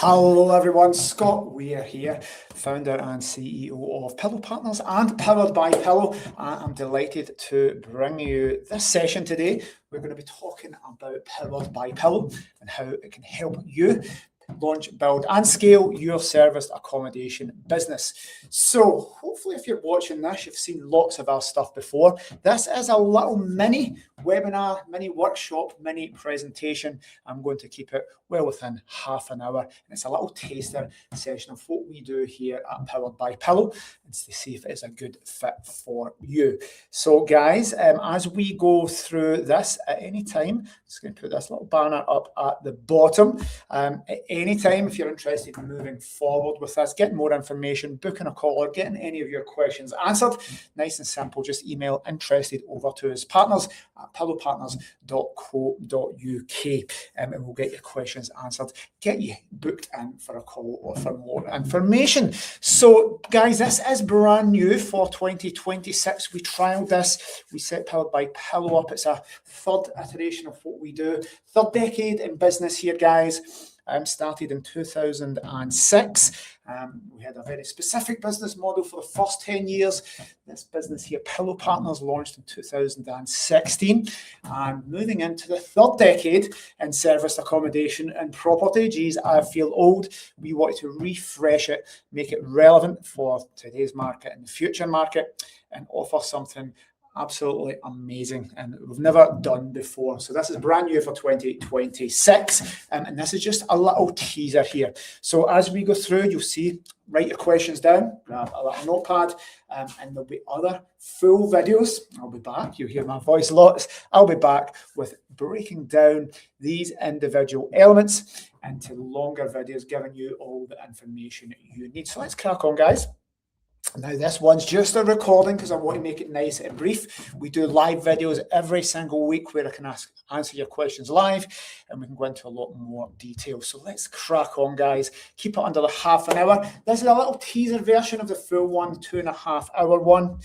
Hello everyone, Scott Weir here, founder and CEO of Pillow Partners and Powered by Pillow. I'm delighted to bring you this session today. We're going to be talking about Powered by Pillow and how it can help you launch, build and scale your serviced accommodation business. So hopefully if you're watching this, you've seen lots of our stuff before. This is a little mini webinar, mini workshop, mini presentation. I'm going to keep it well within half an hour, and it's a little taster session of what we do here at Powered by Pillow and to see if it's a good fit for you. So guys, as we go through this at any time, I'm just going to put this little banner up at the bottom. At any time, if you're interested in moving forward with this, getting more information, booking a call or getting any of your questions answered, nice and simple, just email interested over to us, partners at pillowpartners.co.uk, and we'll get your questions answered, get you booked in for a call or for more information. So guys, this is brand new for 2026. We trialed this, we set Powered by Pillow up. It's a third iteration of what we do, third decade in business here, guys. Started in 2006. We had a very specific business model for the first 10 years. This business here, Pillow Partners, launched in 2016. And moving into the third decade in serviced accommodation and property. Geez, I feel old. We wanted to refresh it, make it relevant for today's market and the future market, and offer something absolutely amazing and we've never done before. So this is brand new for 2026, and this is just a little teaser here. So as we go through, you'll see, write your questions down, grab a little notepad, and there'll be other full videos. I'll be back. You'll hear my voice lots. I'll be back with breaking down these individual elements into longer videos, giving you all the information you need. So let's crack on, guys. Now this one's just a recording because I want to make it nice and brief. We do live videos every single week where I can answer your questions live, and we can go into a lot more detail. So let's crack on, guys. Keep it under the half an hour. This is a little teaser version of the full one, 2.5 hour one.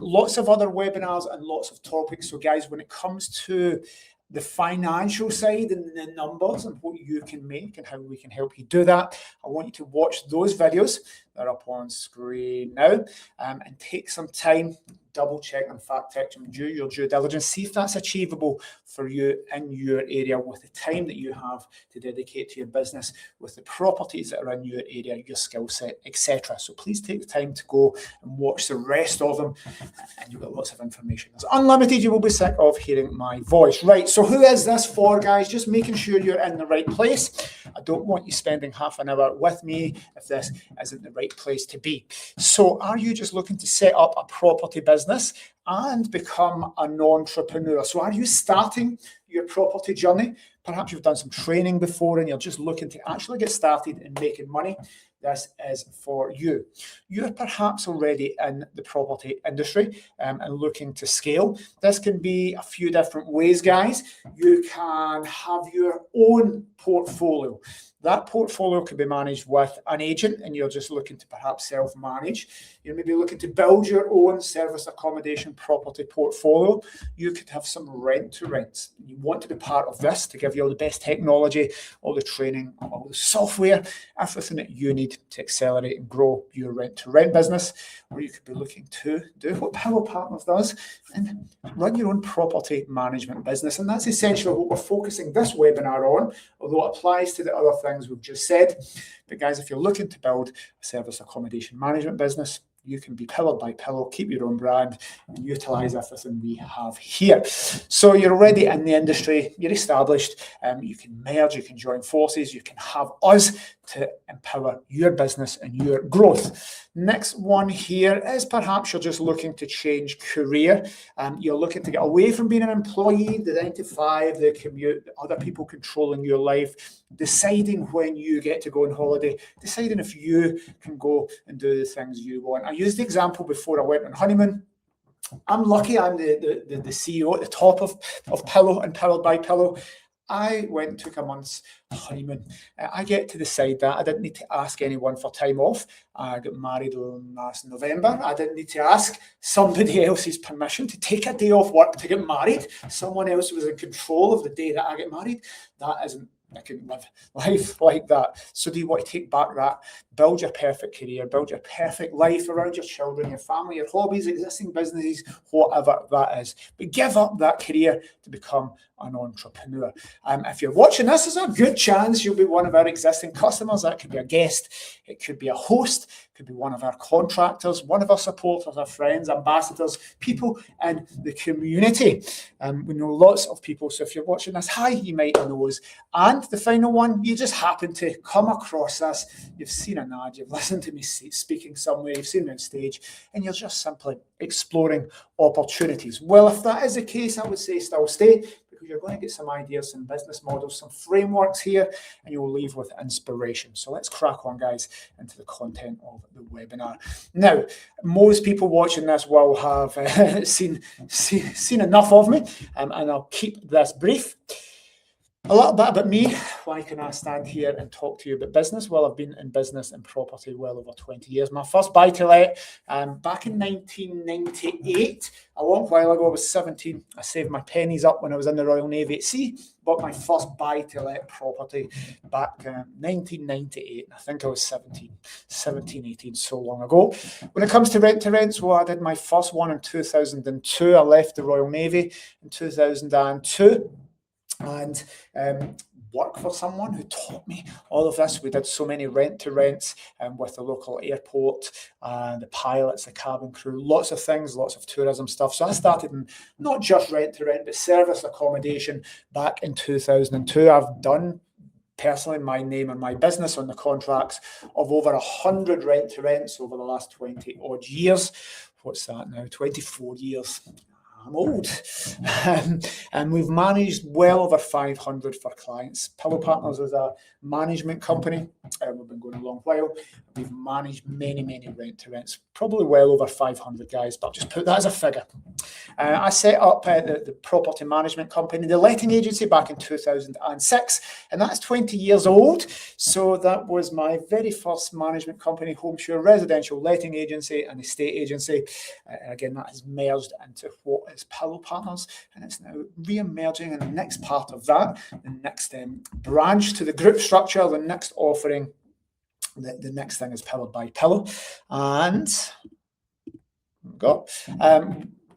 Lots of other webinars and lots of topics. So guys, when it comes to the financial side and the numbers and what you can make and how we can help you do that, I want you to watch those videos. They're up on screen now, and take some time, double check and fact check them, do your due diligence, see if that's achievable for you in your area with the time that you have to dedicate to your business, with the properties that are in your area, your skill set, etc. So please take the time to go and watch the rest of them, and you've got lots of information. It's unlimited. You will be sick of hearing my voice. Right, so who is this for, guys? Just making sure you're in the right place. I don't want you spending half an hour with me if this isn't the right place to be. So are you just looking to set up a property business and become an entrepreneur? So are you starting your property journey? Perhaps you've done some training before and you're just looking to actually get started in making money. This is for you. You're perhaps already in the property industry and looking to scale. This can be a few different ways, guys. You can have your own portfolio. That portfolio can be managed with an agent and you're just looking to perhaps self-manage. You're maybe looking to build your own service accommodation property portfolio. You could have some rent-to-rent. You want to be part of this to give you all the best technology, all the training, all the software, everything that you need to accelerate and grow your rent-to-rent business. Or you could be looking to do what Pillow Partners does and run your own property management business. And that's essentially what we're focusing this webinar on, although it applies to the other things we've just said. But guys, if you're looking to build a service accommodation management business, you can be Powered by Pillow, keep your own brand, and utilize everything we have here. So you're already in the industry, you're established, you can merge, you can join forces, you can have us to empower your business and your growth. Next one here is perhaps you're just looking to change career. You're looking to get away from being an employee, the 9 to 5, the commute, other people controlling your life, deciding when you get to go on holiday, deciding if you can go and do the things you want. I used the example before I went on honeymoon. I'm lucky I'm the CEO at the top of Pillow and Powered by Pillow. I went and took a month's honeymoon. I get to decide that. I didn't need to ask anyone for time off. I got married last November. I didn't need to ask somebody else's permission to take a day off work to get married. Someone else was in control of the day that I get married. That isn't I couldn't live life like that. So do you want to take back that, build your perfect career, build your perfect life around your children, your family, your hobbies, existing businesses, whatever that is. But give up that career to become an entrepreneur. If you're watching this, there's a good chance you'll be one of our existing customers. That could be a guest, it could be a host, it could be one of our contractors, one of our supporters, our friends, ambassadors, people in the community. We know lots of people, so if you're watching this, hi, you might know us. And the final one, you just happen to come across us, you've seen an ad, you've listened to me speaking somewhere, you've seen me on stage, and you're just simply exploring opportunities. Well, if that is the case, I would say still stay, because you're going to get some ideas, some business models, some frameworks here, and you'll leave with inspiration. So let's crack on, guys, into the content of the webinar. Now, most people watching this will have seen enough of me, and I'll keep this brief. A little bit about me. Why can I stand here and talk to you about business? Well, I've been in business and property well over 20 years. My first buy-to-let back in 1998, a long while ago. I was 17. I saved my pennies up when I was in the Royal Navy at sea. Bought my first buy-to-let property back in 1998. I think I was 17, 18, so long ago. When it comes to rent-to-rents, well, I did my first one in 2002. I left the Royal Navy in 2002. And work for someone who taught me all of this. We did so many rent-to-rents with the local airport, the pilots, the cabin crew, lots of things, lots of tourism stuff. So I started in not just rent-to-rent, but service accommodation back in 2002. I've done personally my name and my business on the contracts of over 100 rent-to-rents over the last 20 odd years. What's that now? 24 years. I'm old. And we've managed well over 500 for clients. Pillow Partners is a management company. We've been going a long while. We've managed many, many rent-to-rents, probably well over 500 guys, but I'll just put that as a figure. I set up the property management company, the letting agency, back in 2006, and that's 20 years old. So that was my very first management company, Homeshare Residential Letting Agency and Estate Agency. Again, that has merged into what is Pillow Partners, and it's now re-emerging in the next part of that, the next branch to the group structure, the next offering. The next thing is Powered by Pillow, and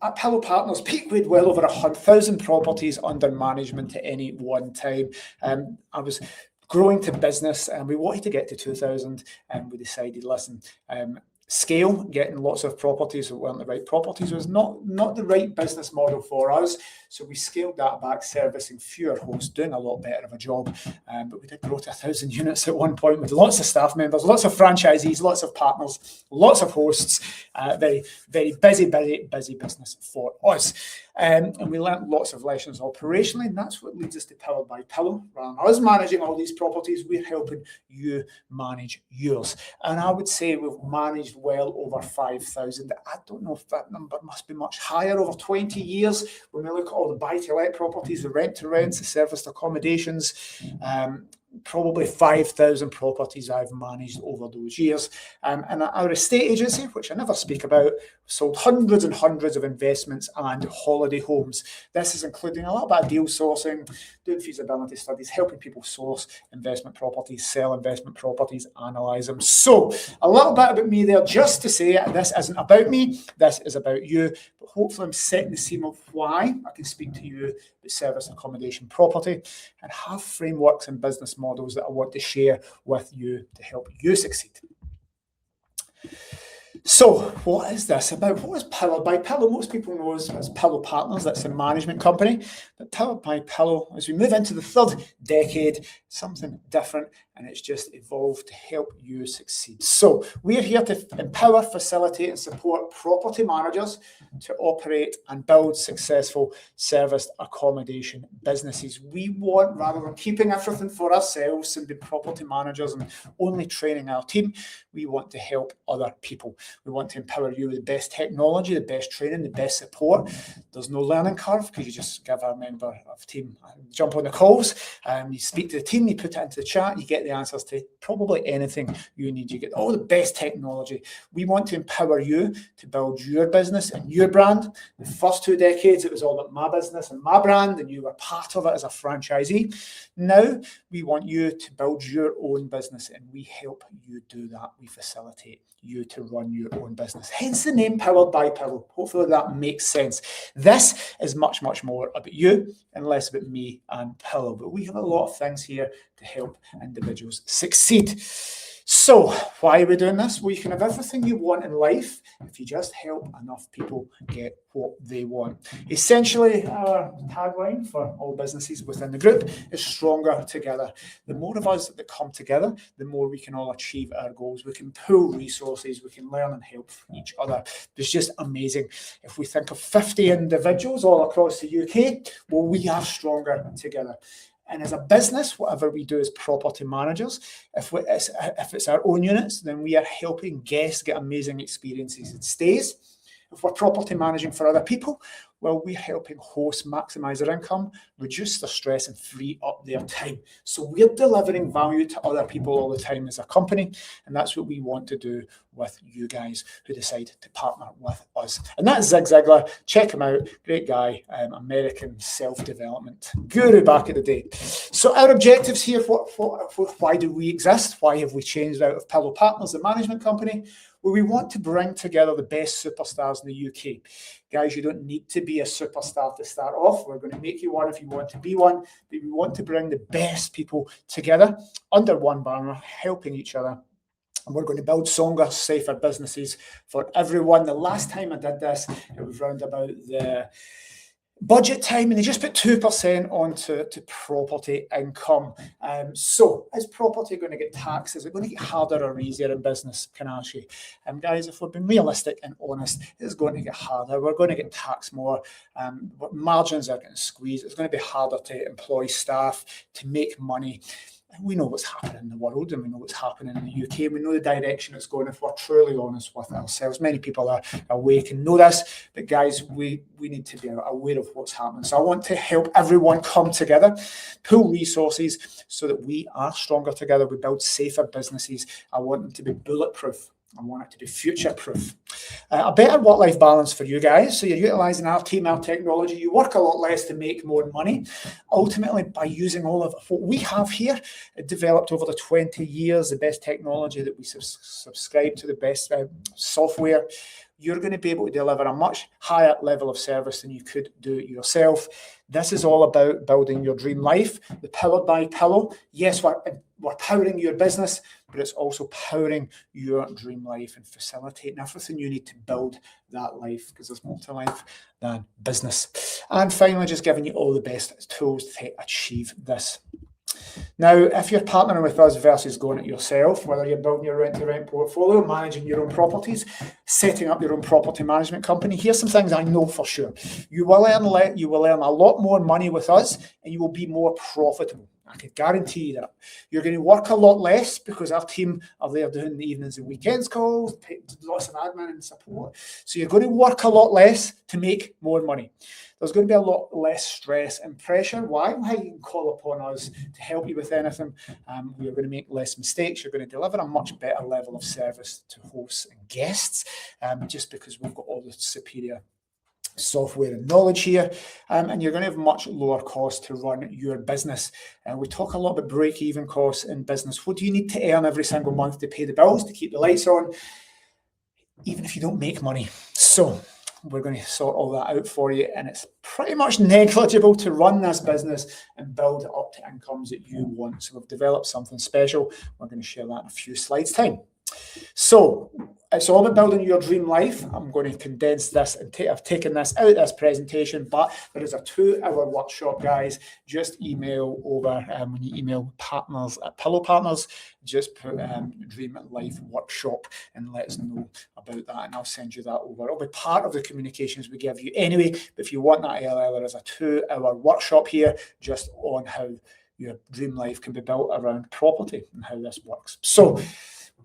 at Pillow Partners Peak, we had well over 1,000 properties under management at any one time. I was growing to business, and we wanted to get to 2,000, and we decided, listen, scale, getting lots of properties that weren't the right properties was not the right business model for us. So we scaled that back, servicing fewer hosts, doing a lot better of a job. But we did grow to 1,000 units at one point with lots of staff members, lots of franchisees, lots of partners, lots of hosts. Very, very busy business for us. And we learned lots of lessons operationally, and that's what leads us to Powered by Pillow. Rather than us managing all these properties, we're helping you manage yours. And I would say we've managed well over 5,000. I don't know if that number must be much higher over 20 years. When we look at all the buy-to-let properties, the rent-to-rents, the serviced accommodations, probably 5,000 properties I've managed over those years. And our estate agency, which I never speak about, sold hundreds and hundreds of investments and holiday homes. This is including a little bit of deal sourcing, doing feasibility studies, helping people source investment properties, sell investment properties, analyse them. So a little bit about me there, just to say this isn't about me, this is about you. But hopefully I'm setting the scene of why I can speak to you about service accommodation property and have frameworks and business models that I want to share with you to help you succeed. So what is this about? What is Powered by Pillow? Most people know us as Pillow Partners. That's a management company. But Powered by Pillow, as we move into the third decade, something different, and it's just evolved to help you succeed. So we're here to empower, facilitate, and support property managers to operate and build successful serviced accommodation businesses. We want, rather than keeping everything for ourselves and being property managers and only training our team, we want to help other people. We want to empower you with the best technology, the best training, the best support. There's no learning curve because you just give a member of team jump on the calls, you speak to the team, team, you put it into the chat, you get the answers to probably anything you need. You get all the best technology. We want to empower you to build your business and your brand. The first 2 decades, it was all about my business and my brand, and you were part of it as a franchisee. Now, we want you to build your own business, and we help you do that. We facilitate you to run your own business. Hence the name Powered by Pillow. Hopefully that makes sense. This is much, much more about you and less about me and Pillow, but we have a lot of things here to help individuals succeed. So why are we doing this? Well, you can have everything you want in life if you just help enough people get what they want. Essentially, our tagline for all businesses within the group is stronger together. The more of us that come together, the more we can all achieve our goals. We can pool resources, we can learn and help each other. It's just amazing. If we think of 50 individuals all across the UK, well, we are stronger together. And as a business, whatever we do as property managers, if it's our own units, then we are helping guests get amazing experiences and stays. If we're property managing for other people, well, we're helping hosts maximize their income, reduce their stress, and free up their time. So we're delivering value to other people all the time as a company, and that's what we want to do with you guys who decide to partner with us. And that's Zig Ziglar. Check him out. Great guy, American self-development guru back in the day. So our objectives here, why do we exist? Why have we changed out of Pillow Partners, the management company? Well, we want to bring together the best superstars in the UK. Guys, you don't need to be a superstar to start off. We're going to make you one if you want to be one. But we want to bring the best people together under one banner, helping each other. And we're going to build stronger, safer businesses for everyone. The last time I did this, it was round about the budget time, and they just put 2% onto property income. So is property going to get taxed? Is it going to get harder or easier in business? Can I ask you? Guys, if we're being realistic and honest, it's going to get harder. We're going to get taxed more. Margins are getting squeezed. It's going to be harder to employ staff, to make money. We know what's happening in the world, and we know what's happening in the UK. We know the direction it's going if we're truly honest with ourselves. Many people are awake and know this, but guys, we need to be aware of what's happening. So I want to help everyone come together, pool resources so that we are stronger together. We build safer businesses. I want them to be bulletproof. I want it to be future-proof. A better work-life balance for you guys. So you're utilising our team, our technology. You work a lot less to make more money. Ultimately, by using all of what we have here, developed over the 20 years, the best technology that we subscribe to, the best software, you're going to be able to deliver a much higher level of service than you could do it yourself. This is all about building your dream life. The Powered by Pillow. Yes, we're powering your business, but it's also powering your dream life and facilitating everything you need to build that life, because there's more to life than business. And finally, just giving you all the best tools to achieve this. Now, if you're partnering with us versus going it yourself, whether you're building your rent-to-rent portfolio, managing your own properties, setting up your own property management company, here's some things I know for sure. You will earn a lot more money with us, and you will be more profitable. I can guarantee you that. You're going to work a lot less because our team are there doing the evenings and weekends calls, lots of admin and support. So you're going to work a lot less to make more money. There's going to be a lot less stress and pressure. Why? Well, you can call upon us to help you with anything. We're going to make less mistakes. You're going to deliver a much better level of service to hosts and guests, just because we've got all the superior software and knowledge here, and you're going to have much lower costs to run your business. We talk a lot about break-even costs in business. What do you need to earn every single month to pay the bills, to keep the lights on, even if you don't make money? So we're going to sort all that out for you, and it's pretty much negligible to run this business and build it up to incomes that you want. So we've developed something special. We're going to share that in a few slides' time. So it's all about building your dream life. I'm going to condense this, and I've taken this out of this presentation, but there is a 2-hour workshop, guys. Just email over, when you email partners@Pillow Partners, just put Dream Life Workshop and let us know about that, and I'll send you that over. It'll be part of the communications we give you anyway, but if you want that earlier, there is a 2-hour workshop here just on how your dream life can be built around property and how this works. So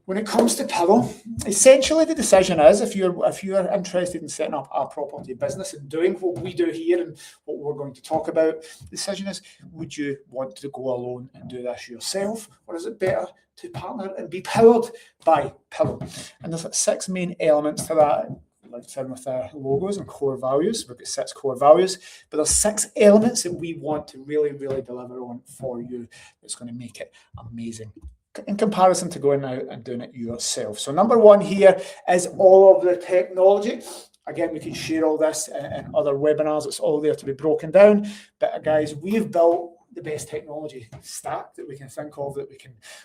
When it comes to Pillow, essentially the decision is if you're interested in setting up a property business and doing what we do here and what we're going to talk about, the decision is, would you want to go alone and do this yourself, or is it better to partner and be powered by Pillow? And there's 6 main elements to that. Linked in with our logos and core values. We've got 6 core values, but there's 6 elements that we want to really, really deliver on for you. That's going to make it amazing in comparison to going out and doing it yourself. So number 1 here is all of the technology. Again, we can share all this in other webinars. It's all there to be broken down. But guys, we've built the best technology stack that we can think of, that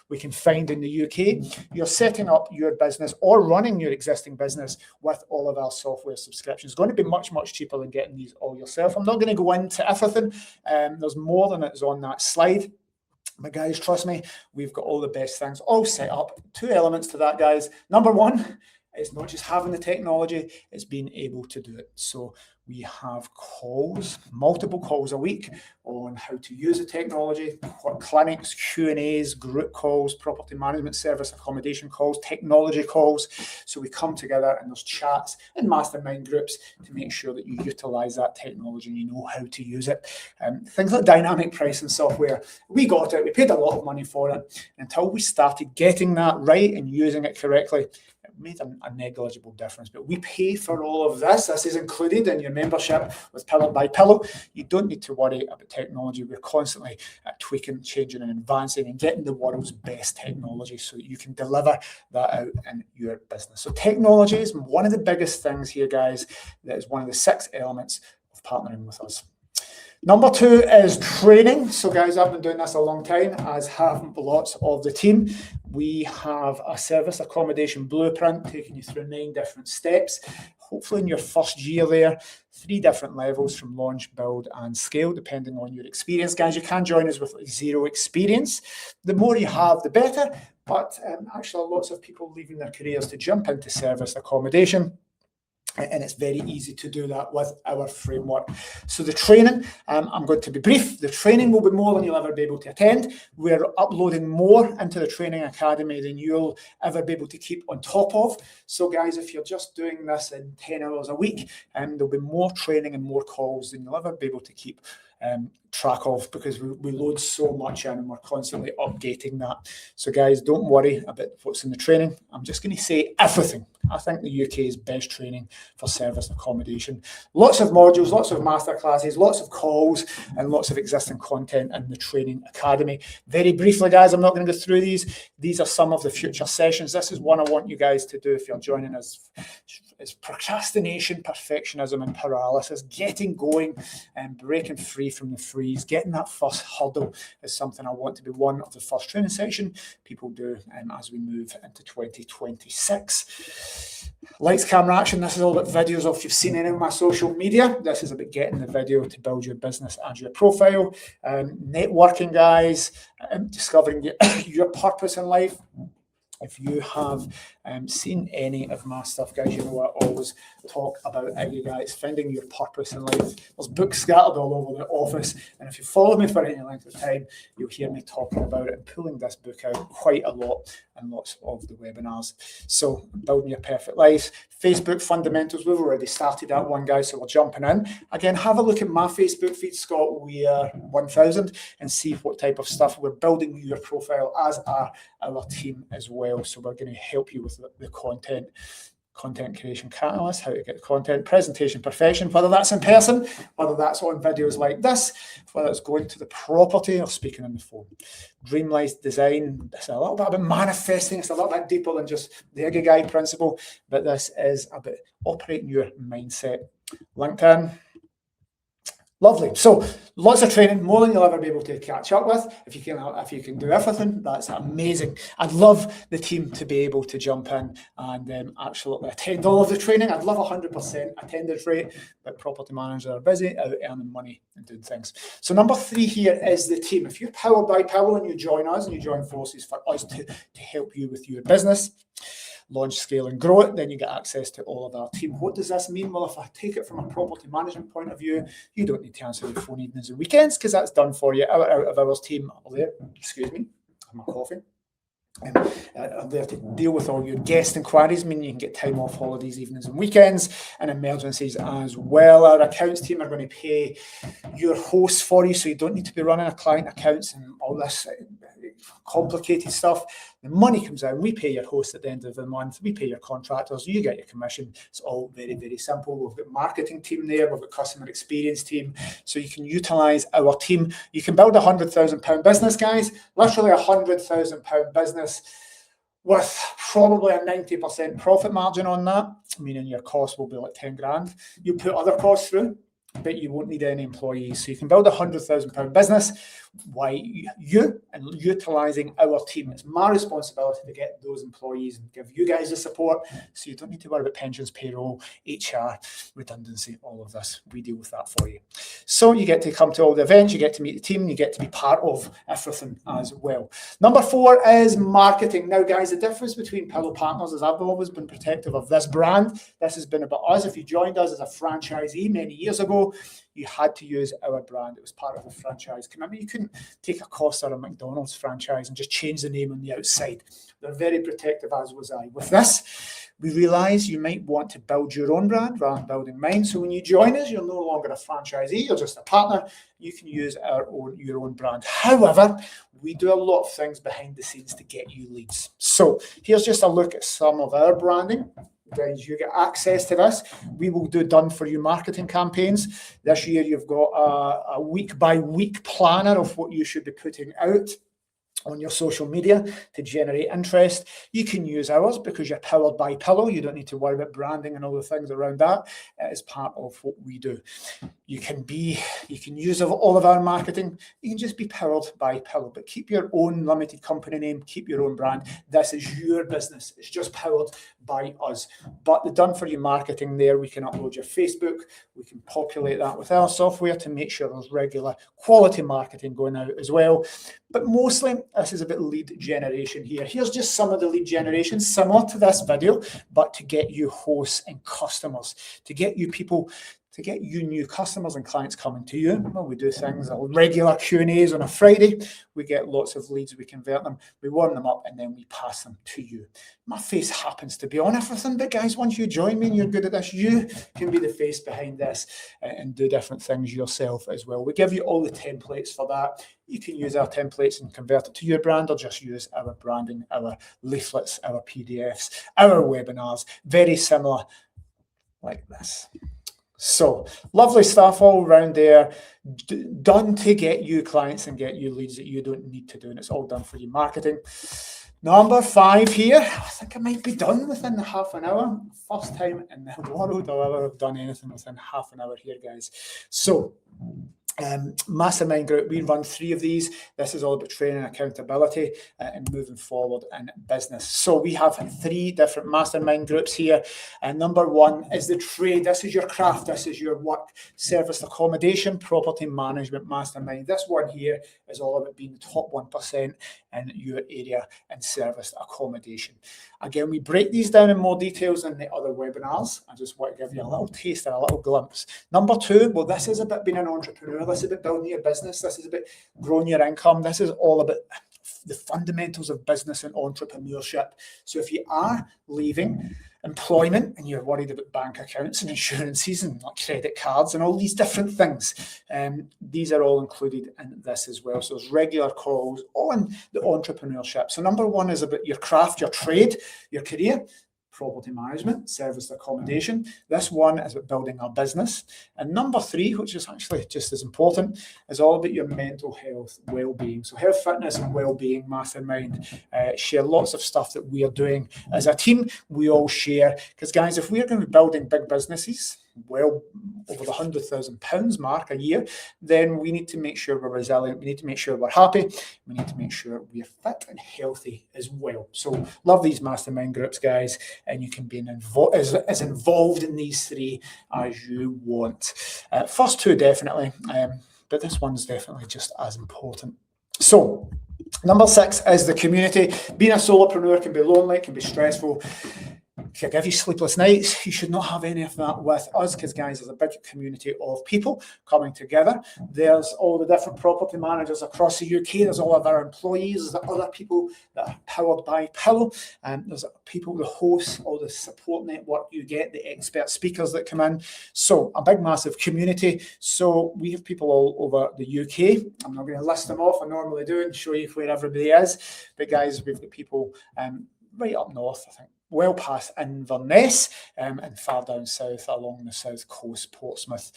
we can find in the UK. You're setting up your business or running your existing business with all of our software subscriptions. It's going to be much, much cheaper than getting these all yourself. I'm not going to go into everything. There's more than is on that slide. But guys, trust me, we've got all the best things all set up. 2 elements to that, guys. Number 1, it's not just having the technology, it's being able to do it. So we have calls, multiple calls a week on how to use the technology, clinics, Q&As, group calls, property management service, accommodation calls, technology calls. So we come together and there's chats and mastermind groups to make sure that you utilize that technology and you know how to use it. Things like dynamic pricing software, we got it, we paid a lot of money for it. Until we started getting that right and using it correctly, it made a negligible difference. But we pay for all of this. This is included in your membership with Pillow by Pillow. You don't need to worry about technology. We're constantly tweaking, changing and advancing and getting the world's best technology so that you can deliver that out in your business. So technology is one of the biggest things here, guys. That is one of the 6 elements of partnering with us. Number 2 is training. So guys, I've been doing this a long time, as have lots of the team. We have a service accommodation blueprint taking you through 9 different steps. Hopefully in your first year there, 3 different levels from launch, build and scale, depending on your experience. Guys, you can join us with 0 experience. The more you have, the better. But actually lots of people leaving their careers to jump into service accommodation. And it's very easy to do that with our framework. So the training, I'm going to be brief. The training will be more than you'll ever be able to attend. We're uploading more into the training academy than you'll ever be able to keep on top of. So guys, if you're just doing this in 10 hours a week, there'll be more training and more calls than you'll ever be able to keep track of, because we load so much in and we're constantly updating that. So guys, don't worry about what's in the training. I'm just going to say everything. I think the UK's best training for service accommodation. Lots of modules, lots of masterclasses, lots of calls and lots of existing content in the training academy. Very briefly, guys, I'm not going to go through these. These are some of the future sessions. This is one I want you guys to do if you're joining us. It's procrastination, perfectionism and paralysis. Getting going and breaking free from the freeze. Getting that first hurdle is something I want to be one of the first training session people do as we move into 2026. Lights, camera, action. This is all about videos of, if you've seen any of my social media. This is about getting the video to build your business and your profile. Networking, guys. Discovering your purpose in life. If you have seen any of my stuff, guys, you know I always talk about it, guys, finding your purpose in life. There's books scattered all over the office, and if you follow me for any length of time, you'll hear me talking about it and pulling this book out quite a lot in lots of the webinars. So, Building Your Perfect Life. Facebook fundamentals, we've already started that one, guys, so we're jumping in. Again, have a look at my Facebook feed, Scott We Are 1000, and see what type of stuff we're building your profile, as are our team as well. So we're going to help you with the content creation catalyst, how to get content, presentation perfection, whether that's in person, whether that's on videos like this, whether it's going to the property or speaking on the phone. Dreamlight design, it's a little bit about manifesting, it's a little bit deeper than just the Ikigai principle, but this is about operating your mindset. LinkedIn. Lovely. So lots of training, more than you'll ever be able to catch up with. If you can do everything, that's amazing. I'd love the team to be able to jump in and actually attend all of the training. I'd love 100% attendance rate, but property managers are busy out earning money and doing things. So number 3 here is the team. If you're powered by Pillow and you join us and you join forces for us to help you with your business, launch, scale and grow it, then you get access to all of our team. What does this mean? Well, if I take it from a property management point of view, you don't need to answer the phone evenings and weekends, because that's done for you. Out of our team over there, excuse me, my coffee. I'm there to deal with all your guest inquiries, meaning you can get time off, holidays, evenings and weekends, and emergencies as well. Our accounts team are going to pay your hosts for you, so you don't need to be running a client accounts and all this complicated stuff. The money comes out, we pay your host at the end of the month, we pay your contractors, you get your commission. It's all very, very simple. We've got marketing team there, we've got customer experience team, so you can utilize our team. You can build £100,000 business, guys, literally £100,000 business with probably a 90% profit margin on that, meaning your cost will be like 10 grand. You put other costs through, but you won't need any employees. So you can build £100,000 business. Why you and utilizing our team. It's my responsibility to get those employees and give you guys the support, so you don't need to worry about pensions, payroll, HR, redundancy, all of this. We deal with that for you. So you get to come to all the events, you get to meet the team, you get to be part of everything as well. Number 4 is marketing. Now, guys, the difference between Pillow Partners is I've always been protective of this brand. This has been about us. If you joined us as a franchisee many years ago, you had to use our brand. It was part of the franchise commitment. You couldn't take a Costa or a McDonald's franchise and just change the name on the outside. They're very protective, as was I. With this, we realise you might want to build your own brand rather than building mine. So when you join us, you're no longer a franchisee, you're just a partner. You can use your own brand. However, we do a lot of things behind the scenes to get you leads. So here's just a look at some of our branding. Guys, you get access to this. We will do done for you marketing campaigns. This year you've got a week by week planner of what you should be putting out on your social media to generate interest. You can use ours because you're powered by Pillow. You don't need to worry about branding and all the things around that. It is part of what we do. You can use all of our marketing. You can just be powered by Pillow, but keep your own limited company name, keep your own brand. This is your business. It's just powered by us. But the done for you marketing there, we can upload your Facebook. We can populate that with our software to make sure there's regular quality marketing going out as well. But mostly, this is about lead generation here. Here's just some of the lead generation similar to this video, but to get you hosts and customers, to get you people, to get you new customers and clients coming to you. Well, we do things, regular Q&As on a Friday. We get lots of leads, we convert them, we warm them up, and then we pass them to you. My face happens to be on everything, but guys, once you join me and you're good at this, you can be the face behind this and do different things yourself as well. We give you all the templates for that. You can use our templates and convert it to your brand, or just use our branding, our leaflets, our PDFs, our webinars, very similar like this. So lovely stuff all around there, done to get you clients and get you leads that you don't need to do, and it's all done for you marketing. Number 5 here, I think I might be done within half an hour. First time in the world I've ever done anything within half an hour here, guys. So mastermind group, we run 3 of these. This is all about training, accountability, and moving forward in business. So we have 3 different mastermind groups here. And number 1 is the trade. This is your craft. This is your work, service, accommodation, property management mastermind. This one here is all about being the top 1% in your area and service accommodation. Again, we break these down in more details in the other webinars. I just want to give you a little taste and a little glimpse. Number 2, well, this is about being an entrepreneur. This is about building your business. This is about growing your income. This is all about the fundamentals of business and entrepreneurship. So if you are leaving employment and you're worried about bank accounts and insurances and credit cards and all these different things, these are all included in this as well. So there's regular calls on the entrepreneurship. So number 1 is about your craft, your trade, your career. Property management, service accommodation. This one is about building our business. And number 3, which is actually just as important, is all about your mental health, well-being. So health, fitness and well-being mastermind. Share lots of stuff that we are doing as a team. We all share, because guys, if we're going to be building big businesses, well over the £100,000 mark a year, then we need to make sure we're resilient. We need to make sure we're happy. We need to make sure we're fit and healthy as well. So love these mastermind groups, guys, and you can be as involved in these 3 as you want. First 2 definitely, but this one's definitely just as important. So number 6 is the community. Being a solopreneur can be lonely, it can be stressful. If I give you sleepless nights, you should not have any of that with us, because guys, there's a big community of people coming together. There's all the different property managers across the UK. There's all of our employees. There's other people that are powered by Pillow. And there's people, the hosts, all the support network you get, the expert speakers that come in. So a big, massive community. So we have people all over the UK. I'm not going to list them off. I normally do and show you where everybody is. But guys, we've got people right up north, I think, well past Inverness, and far down south along the south coast, Portsmouth,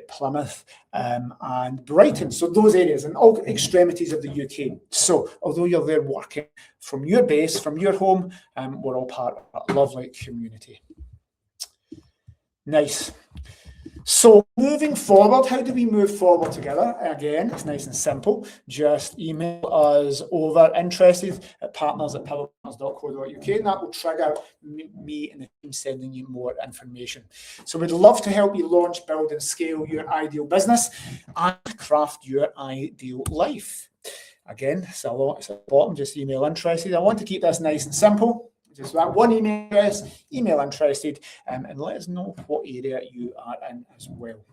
Plymouth, and Brighton. So those areas and all extremities of the UK. So although you're there working from your base, from your home, we're all part of a lovely community. Nice. So moving forward, how do we move forward together? Again, it's nice and simple. Just email us over interested at partners@pillowpartners.co.uk, and that will trigger me and the team sending you more information. So we'd love to help you launch, build and scale your ideal business and craft your ideal life. Again, it's at the bottom, just email interested. I want to keep this nice and simple. Just that one email address, email interested, and let us know what area you are in as well.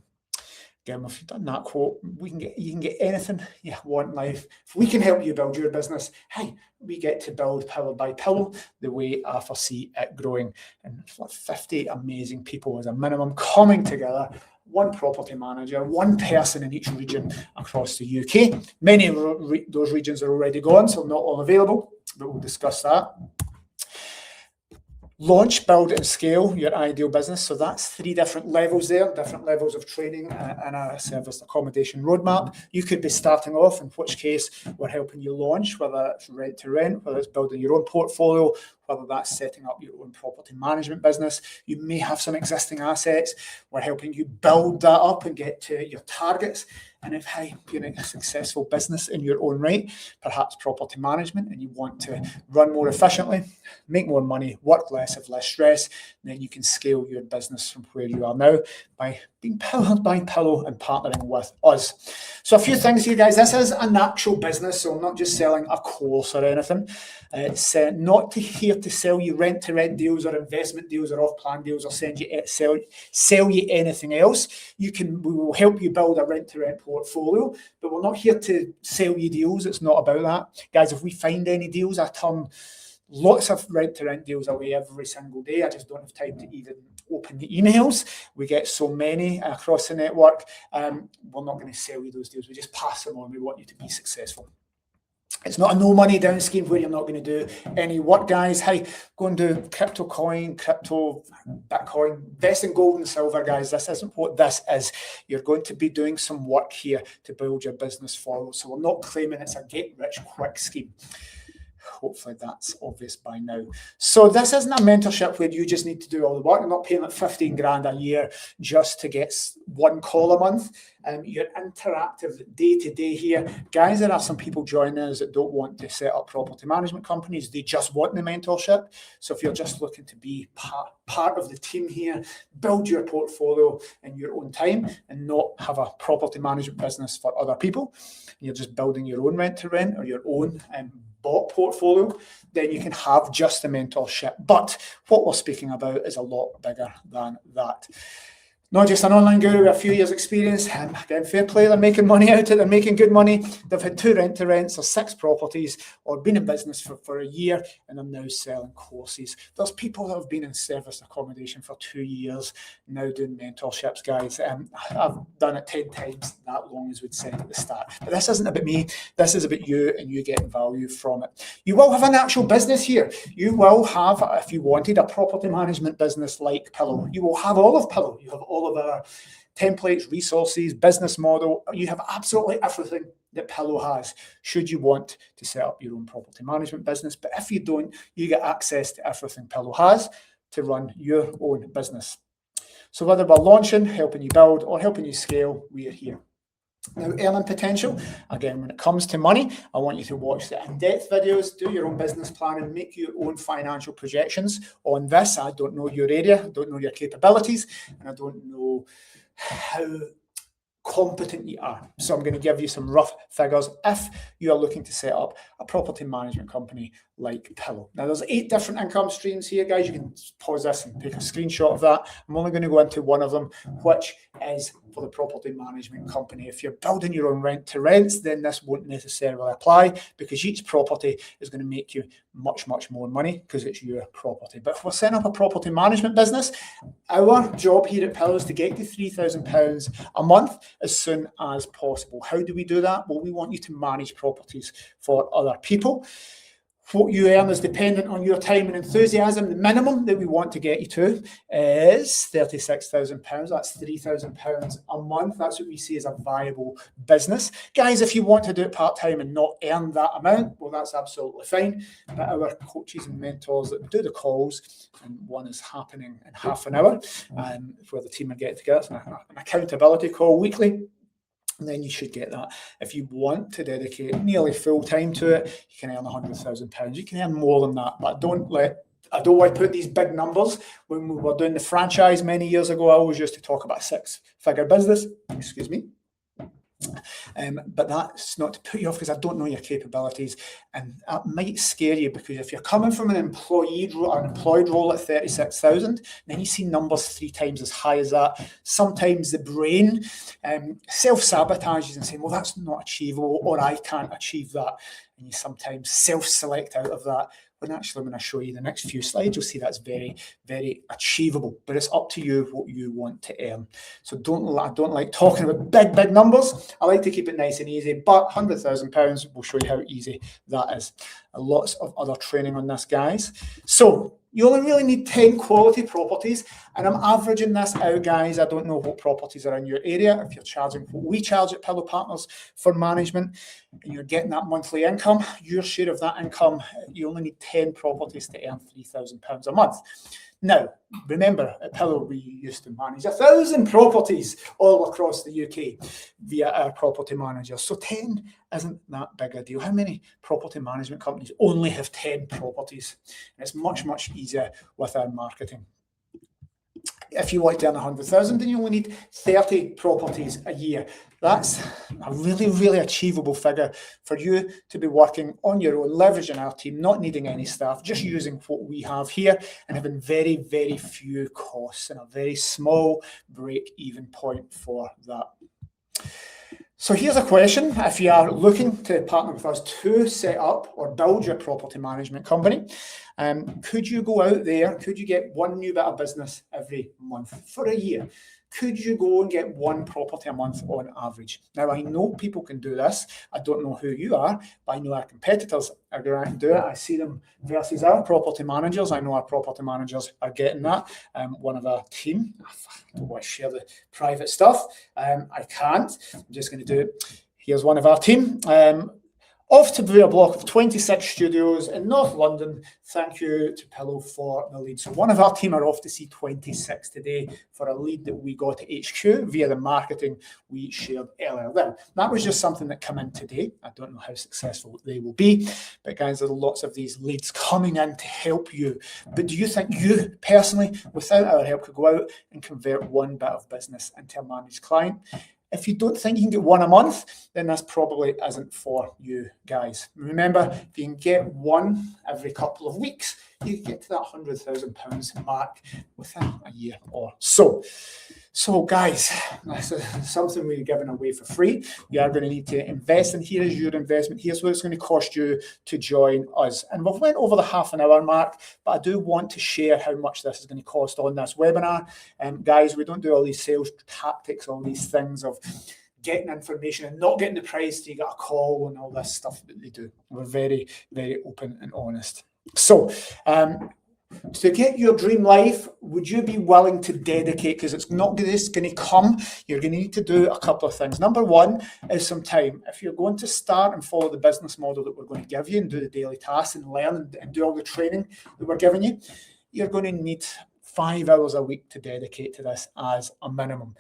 Again, if you've done that quote, you can get anything you want in life. If we can help you build your business, hey, we get to build Powered by Pillow the way I foresee it growing. And it's like 50 amazing people as a minimum coming together. One property manager, one person in each region across the UK. Many of those regions are already gone, so not all available, but we'll discuss that. Launch, build and scale your ideal business. So that's 3 different levels there, different levels of training and a service accommodation roadmap. You could be starting off, in which case we're helping you launch, whether it's rent to rent, whether it's building your own portfolio, whether that's setting up your own property management business. You may have some existing assets. We're helping you build that up and get to your targets. And if you're in a successful business in your own right, perhaps property management, and you want to run more efficiently, make more money, work less, have less stress, then you can scale your business from where you are now by being powered by Pillow and partnering with us. So a few things here, guys. This is an actual business, so I'm not just selling a course or anything. It's not here to sell you rent-to-rent deals or investment deals or off-plan deals or sell you anything else. We will help you build a rent-to-rent portfolio, but we're not here to sell you deals. It's not about that. Guys, if we find any deals, I turn lots of rent-to-rent deals away every single day. I just don't have time to even open the emails. We get so many across the network. We're not going to sell you those deals. We just pass them on. We want you to be successful. It's not a no money down scheme where you're not going to do any work, guys. Hey, go and do crypto coin, crypto, Bitcoin, invest in gold and silver, guys. This isn't what this is. You're going to be doing some work here to build your business forward. So we're not claiming it's a get rich quick scheme. Hopefully that's obvious by now. So this isn't a mentorship where you just need to do all the work. I'm not paying like 15 grand a year just to get one call a month. You're interactive day to day here. Guys, there are some people joining us that don't want to set up property management companies. They just want the mentorship. So if you're just looking to be part of the team here, build your portfolio in your own time and not have a property management business for other people, you're just building your own rent to rent or your own bought portfolio, then you can have just the mentorship. But what we're speaking about is a lot bigger than that. Not just an online guru with a few years experience. Again, fair play, they're making money out of it, they're making good money. They've had 2 rent-to-rents or 6 properties or been in business for a year and are now selling courses. There's people that have been in service accommodation for 2 years, now doing mentorships, guys. I've done it 10 times that long as we'd said at the start. But this isn't about me, this is about you and you getting value from it. You will have an actual business here. You will have, if you wanted, a property management business like Pillow. You will have all of Pillow. You have all of our templates, resources, business model. You have absolutely everything that Pillow has, should you want to set up your own property management business. But if you don't, you get access to everything Pillow has to run your own business. So whether we're launching, helping you build, or helping you scale, we are here. Now, earning potential, again, when it comes to money, I want you to watch the in-depth videos, do your own business plan and make your own financial projections on this. I don't know your area, I don't know your capabilities, and I don't know how competent you are. So I'm going to give you some rough figures if you are looking to set up a property management company like Pillow. Now, there's 8 different income streams here, guys. You can pause this and take a screenshot of that. I'm only going to go into one of them, which is for the property management company. If you're building your own rent to rents, then this won't necessarily apply, because each property is going to make you much, much more money because it's your property. But if we're setting up a property management business, our job here at Pillow is to get to £3,000 a month as soon as possible. How do we do that? Well, we want you to manage properties for other people. What you earn is dependent on your time and enthusiasm. The minimum that we want to get you to is £36,000. That's £3,000 a month. That's what we see as a viable business. Guys, if you want to do it part-time and not earn that amount, well, that's absolutely fine. But our coaches and mentors that do the calls, and one is happening in half an hour, where the team are getting together, an accountability call weekly. And then you should get that. If you want to dedicate nearly full time to it, you can earn £100,000. You can earn more than that, but I don't want to put these big numbers. When we were doing the franchise many years ago, I always used to talk about a 6-figure business. Excuse me. But that's not to put you off, because I don't know your capabilities, and that might scare you, because if you're coming from an employed role at 36,000, then you see numbers 3 times as high as that. Sometimes the brain self-sabotages and saying, well, that's not achievable, or I can't achieve that, and you sometimes self-select out of that. When actually, when I show you the next few slides, you'll see that's very, very achievable. But it's up to you what you want to earn. So I don't like talking about big numbers. I like to keep it nice and easy. But £100,000 will show you how easy that is. Lots of other training on this, guys. So you only really need 10 quality properties, and I'm averaging this out, guys. I don't know what properties are in your area. If you're charging what we charge at Pillow Partners for management, and you're getting that monthly income, your share of that income, you only need 10 properties to earn £3,000 a month. Now, remember, at Pillow, we used to manage 1,000 properties all across the UK via our property managers. So 10 isn't that big a deal. How many property management companies only have 10 properties? And it's much, much easier with our marketing. If you want to earn 100,000, then you only need 30 properties a year. That's a really, really achievable figure for you to be working on your own, leveraging our team, not needing any staff, just using what we have here, and having very, very few costs and a very small break-even point for that. So here's a question. If you are looking to partner with us to set up or build your property management company, could you go out there? Could you get one new bit of business every month for a year? Could you go and get 1 property a month on average? Now, I know people can do this. I don't know who you are, but I know our competitors are going to do it. I see them versus our property managers. I know our property managers are getting that. One of our team, I don't want to share the private stuff. I can't. I'm just going to do it. Here's one of our team. Off to view a block of 26 studios in North London. Thank you to Pillow for the lead. So one of our team are off to see 26 today for a lead that we got at HQ via the marketing we shared earlier. Then that was just something that came in today. I don't know how successful they will be, but guys, there are lots of these leads coming in to help you. But do you think you personally, without our help, could go out and convert 1 bit of business into a managed client? If you don't think you can get 1 a month, then this probably isn't for you guys. Remember, if you can get 1 every couple of weeks, you can get to that £100,000 mark within a year or so. So guys, this is something we're giving away for free. You are going to need to invest, and here is your investment. Here's what it's going to cost you to join us. And we've went over the half an hour mark, but I do want to share how much this is going to cost on this webinar. Guys, we don't do all these sales tactics, all these things of getting information and not getting the price till you get a call and all this stuff that they do. We're very, very open and honest. So, to get your dream life, would you be willing to dedicate, because it's not just going to come, you're going to need to do a couple of things. Number 1 is some time. If you're going to start and follow the business model that we're going to give you and do the daily tasks and learn and do all the training that we're giving you, you're going to need 5 hours a week to dedicate to this as a minimum.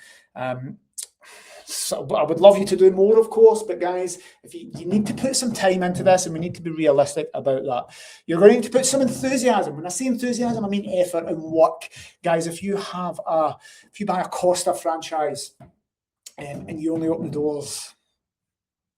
So I would love you to do more, of course, but guys, if you need to put some time into this, and we need to be realistic about that. You're going to need to put some enthusiasm. When I say enthusiasm, I mean effort and work. Guys, if you buy a Costa franchise and you only open the doors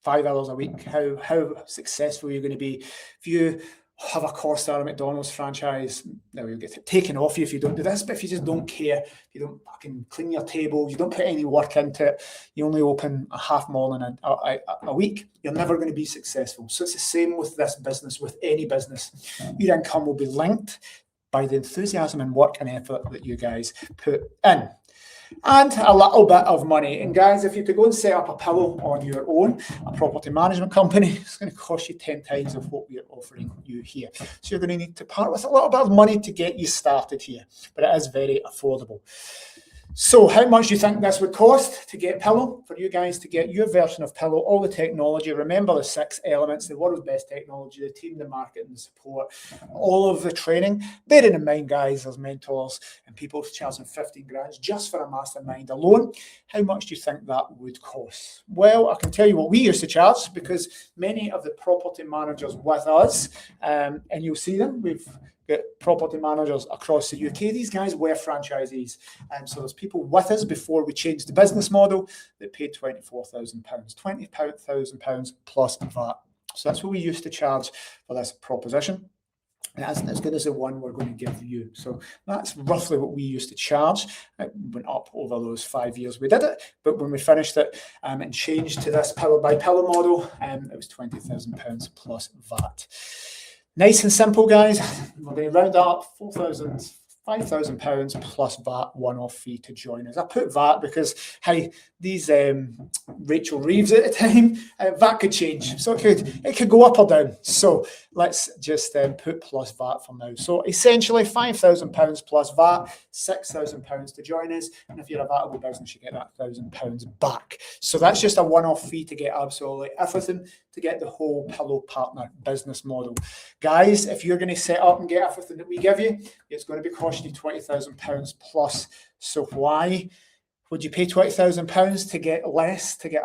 5 hours a week, how successful are you going to be? If you have a cost at a McDonald's franchise. Now you'll get it taken off you if you don't do this, but if you just don't care, if you don't fucking clean your tables, you don't put any work into it, you only open a half morning a week, you're never going to be successful. So it's the same with this business, with any business. Your income will be linked by the enthusiasm and work and effort that you guys put in. And a little bit of money. And guys, if you to go and set up a pillow on your own, a property management company, it's going to cost you 10 times of what we're offering you here. So you're going to need to part with a little bit of money to get you started here, but it is very affordable. So how much do you think this would cost to get Pillow? For you guys to get your version of Pillow, all the technology, remember the 6 elements, the world's best technology, the team, the market, and the support, all of the training. Bearing in mind, guys, there's mentors and people charging 15 grand just for a mastermind alone. How much do you think that would cost? Well, I can tell you what we used to charge, because many of the property managers with us, and you'll see them, we've got property managers across the UK. These guys were franchisees. And so there's people with us before we changed the business model that paid £24,000, £20,000 plus VAT. So that's what we used to charge for this proposition. It isn't as good as the one we're going to give you. So that's roughly what we used to charge. It went up over those 5 years we did it. But when we finished it and changed to this pillar by pillar model, it was £20,000 plus VAT. Nice and simple, guys. We're going to round up £5,000 plus VAT one-off fee to join us. I put VAT because, hey, these Rachel Reeves at the time, VAT could change. So it could go up or down. So let's just put plus VAT for now. So essentially £5,000 plus VAT, £6,000 to join us. And if you're a VATable business, you get that £1,000 back. So that's just a one-off fee to get absolutely everything, to get the whole Pillow Partner business model. Guys, if you're going to set up and get everything that we give you, it's going to be costing you £20,000 plus. So why would you pay £20,000 to get less, to get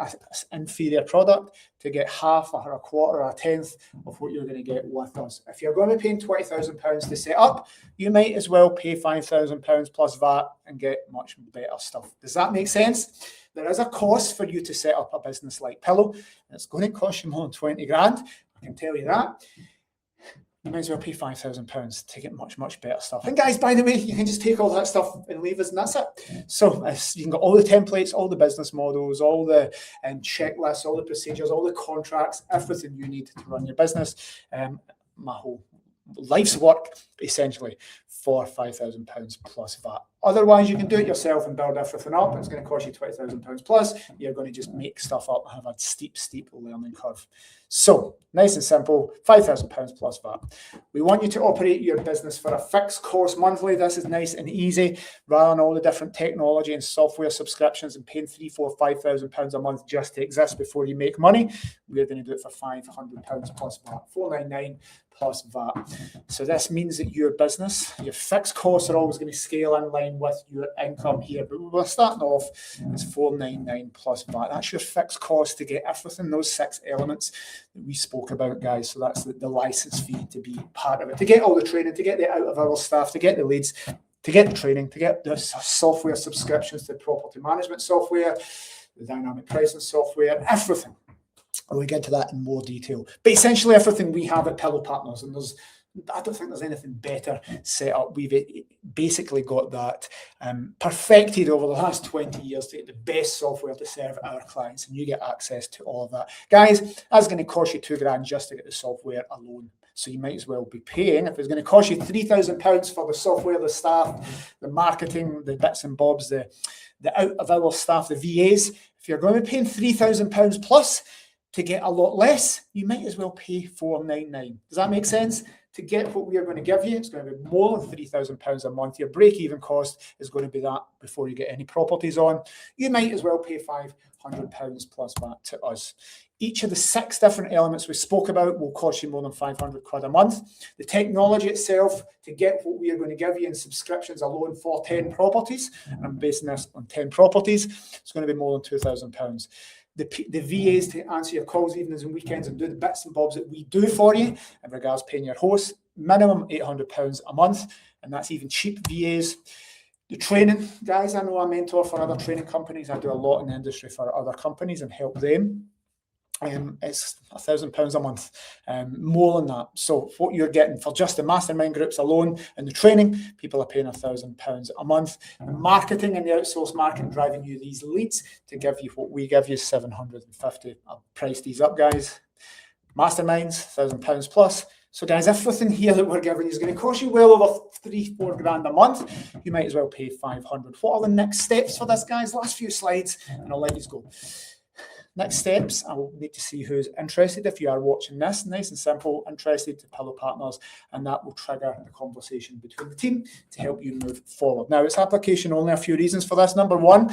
an inferior product, to get half or a quarter or a tenth of what you're going to get with us? If you're going to be paying £20,000 to set up, you might as well pay £5,000 plus VAT and get much better stuff. Does that make sense? There is a cost for you to set up a business like Pillow. It's going to cost you more than 20 grand. I can tell you that. You might as well pay £5,000 to get much, much better stuff. And guys, by the way, you can just take all that stuff and leave us, and that's it. So you can get all the templates, all the business models, all the checklists, all the procedures, all the contracts, everything you need to run your business. My whole life's work, essentially, for £5,000 plus VAT. Otherwise, you can do it yourself and build everything up. It's going to cost you £20,000 plus. You're going to just make stuff up and have a steep learning curve. So, nice and simple, £5,000 plus VAT. We want you to operate your business for a fixed cost monthly. This is nice and easy, rather than all the different technology and software subscriptions and paying £3,000, £4,000, £5,000 a month just to exist before you make money. We're going to do it for £500 plus VAT, £499 plus VAT. So this means that your business, your fixed costs are always going to scale in line with your income here. But we're starting off, it's £499 plus VAT. That's your fixed cost to get everything, those 6 elements that we spoke about, guys. So that's the license fee to be part of it, to get all the training, to get the out-of-hours staff, to get the leads, to get the training, to get the software subscriptions to property management software, the dynamic pricing software, everything. We'll get into that in more detail. But essentially everything we have at Pillow Partners, and I don't think there's anything better set up. We've basically got that perfected over the last 20 years to get the best software to serve our clients, and you get access to all of that. Guys, that's going to cost you £2 grand just to get the software alone. So you might as well be paying, if it's going to cost you £3,000 for the software, the staff, the marketing, the bits and bobs, the out-of-hour staff, the VAs, if you're going to be paying £3,000 plus to get a lot less, you might as well pay $499. Does that make sense? To get what we are going to give you, it's going to be more than £3,000 a month. Your break-even cost is going to be that before you get any properties on. You might as well pay £500 plus VAT to us. Each of the 6 different elements we spoke about will cost you more than 500 quid a month. The technology itself, to get what we are going to give you in subscriptions alone for 10 properties, and I'm basing this on 10 properties, it's going to be more than £2,000. The VAs to answer your calls evenings and weekends and do the bits and bobs that we do for you in regards to paying your host, minimum £800 a month, and that's even cheap VAs. The training, guys, I know I'm a mentor for other training companies. I do a lot in the industry for other companies and help them. it's £1,000 a month, more than that. So what you're getting for just the mastermind groups alone and the training, people are paying £1,000 a month. And marketing and the outsourced marketing driving you these leads to give you what we give you, 750. I'll price these up, guys. Masterminds, £1,000 plus. So guys, everything here that we're giving you is going to cost you well over $3-4 grand a month. You might as well pay 500. What are the next steps for this, guys? Last few slides, and I'll let you go. Next steps, I will need to see who's interested. If you are watching this, nice and simple, interested to Pillow Partners, and that will trigger a conversation between the team to help you move forward. Now, it's application only. A few reasons for this. Number one,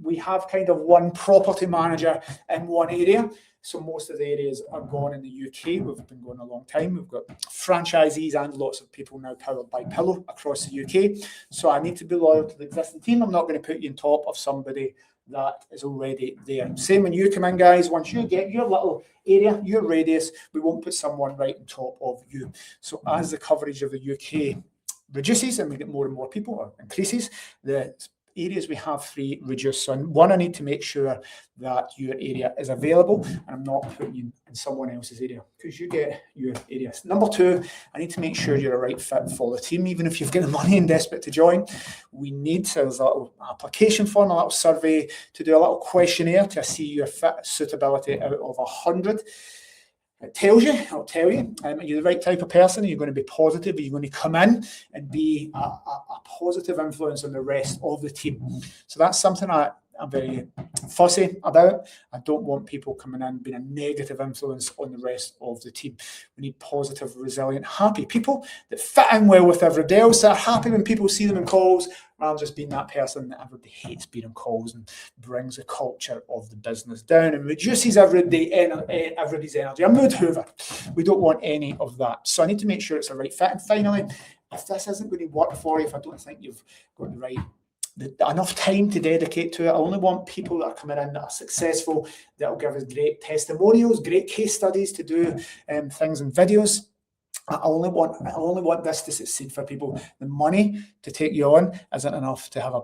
we have kind of one property manager in one area. So most of the areas are gone in the UK. We've been going a long time. We've got franchisees and lots of people now powered by Pillow across the UK. So I need to be loyal to the existing team. I'm not going to put you on top of somebody that is already there. Same when you come in, guys. Once you get your little area, your radius, we won't put someone right on top of you. So as the coverage of the UK reduces and we get more and more people, or increases, the areas we have free reduce. So one, I need to make sure that your area is available and I'm not putting you in someone else's area because you get your area. Number two, I need to make sure you're a right fit for the team. Even if you've got the money and desperate to join, we need a little application form, a little survey to do a little questionnaire to see your fit suitability out of 100. It tells you, I'll tell you, are you the right type of person? Are you going to be positive? Are you going to come in and be a positive influence on the rest of the team? So that's something I'm very fussy about. I don't want people coming in being a negative influence on the rest of the team. We need positive, resilient, happy people that fit in well with everybody else, that are happy when people see them in calls, rather than just being that person that everybody hates being on calls and brings the culture of the business down and reduces everybody's energy. A mood hoover. We don't want any of that. So I need to make sure it's a right fit. And finally, if this isn't going to work for you, if I don't think you've got the right enough time to dedicate to it. I only want people that are coming in that are successful, that will give us great testimonials, great case studies to do things and videos. I only want this to succeed for people. The money to take you on isn't enough to have a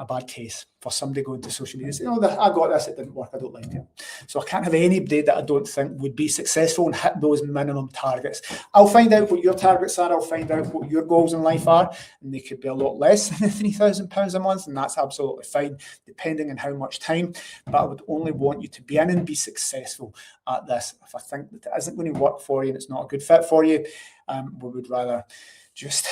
bad case for somebody going to social media and saying, oh, I got this, it didn't work, I don't like it. So I can't have anybody that I don't think would be successful and hit those minimum targets. I'll find out what your targets are, I'll find out what your goals in life are, and they could be a lot less than £3,000 a month, and that's absolutely fine, depending on how much time. But I would only want you to be in and be successful at this. If I think that it isn't going to work for you and it's not a good fit for you, we would rather just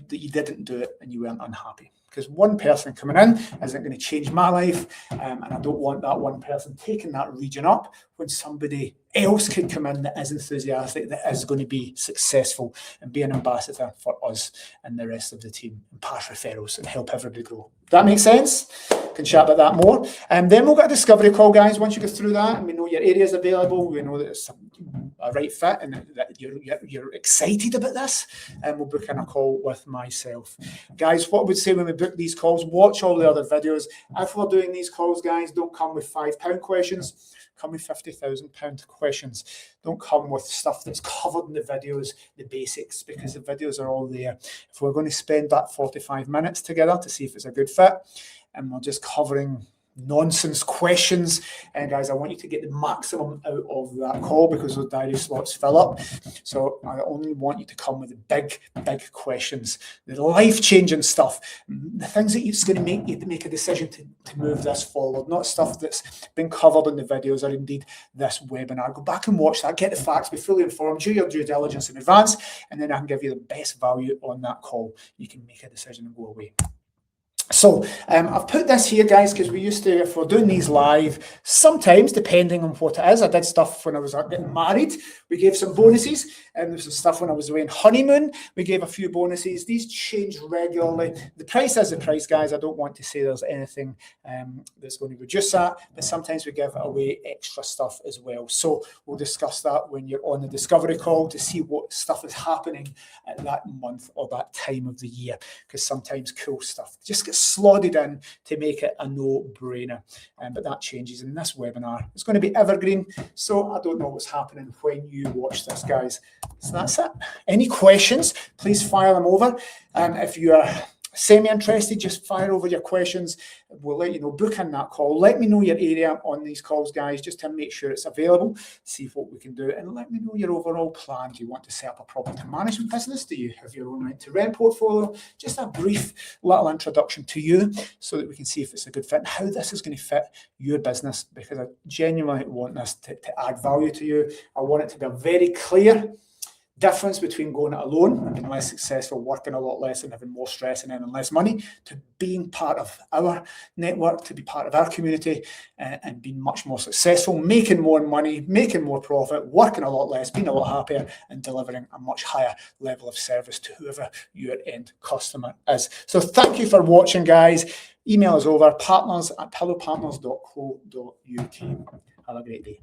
that you didn't do it and you weren't unhappy. Because one person coming in isn't going to change my life, and I don't want that one person taking that region up when somebody else could come in that is enthusiastic, that is going to be successful and be an ambassador for us and the rest of the team and pass referrals and help everybody grow. That makes sense? Can chat about that more. And then we'll get a discovery call, guys. Once you go through that and we know your area is available, we know that it's a right fit and that you're excited about this, and we'll book in a call with myself. Guys, what I would say when we book these calls, watch all the other videos. If we're doing these calls, guys, don't come with £5 questions. Come with £50,000 questions. Don't come with stuff that's covered in the videos, the basics, because the videos are all there. If we're going to spend that 45 minutes together to see if it's a good fit, and we're just covering nonsense questions, and guys, I want you to get the maximum out of that call because those diary slots fill up. So I only want you to come with the big questions, the life-changing stuff, the things that it's going to make you to make a decision to move this forward, not stuff that's been covered in the videos or indeed this webinar. Go back and watch that, get the facts, be fully informed, do your due diligence in advance, and then I can give you the best value on that call. You can make a decision and go away. So I've put this here, guys, because we used to, if we're doing these live, sometimes, depending on what it is, I did stuff when I was getting married, we gave some bonuses, and there's some stuff when I was away on honeymoon, we gave a few bonuses. These change regularly. The price is the price, guys. I don't want to say there's anything that's going to reduce that, but sometimes we give away extra stuff as well. So we'll discuss that when you're on the discovery call to see what stuff is happening at that month or that time of the year, because sometimes cool stuff just gets slotted in to make it a no-brainer, but that changes in this webinar. It's going to be evergreen, so I don't know what's happening when you watch this, guys. So that's it. Any questions, please fire them over. If you are Semi-interested, just fire over your questions. We'll let you know, book in that call. Let me know your area on these calls, guys, just to make sure it's available, see what we can do, and let me know your overall plan. Do you want to set up a property management business? Do you have your own rent-to-rent portfolio? Just a brief little introduction to you so that we can see if it's a good fit and how this is going to fit your business, because I genuinely want this to add value to you. I want it to be a very clear difference between going it alone and being less successful, working a lot less and having more stress and earning less money, to being part of our network, to be part of our community, and being much more successful, making more money, making more profit, working a lot less, being a lot happier, and delivering a much higher level of service to whoever your end customer is. So thank you for watching, guys. Email us over, partners@pillowpartners.co.uk. Have a great day.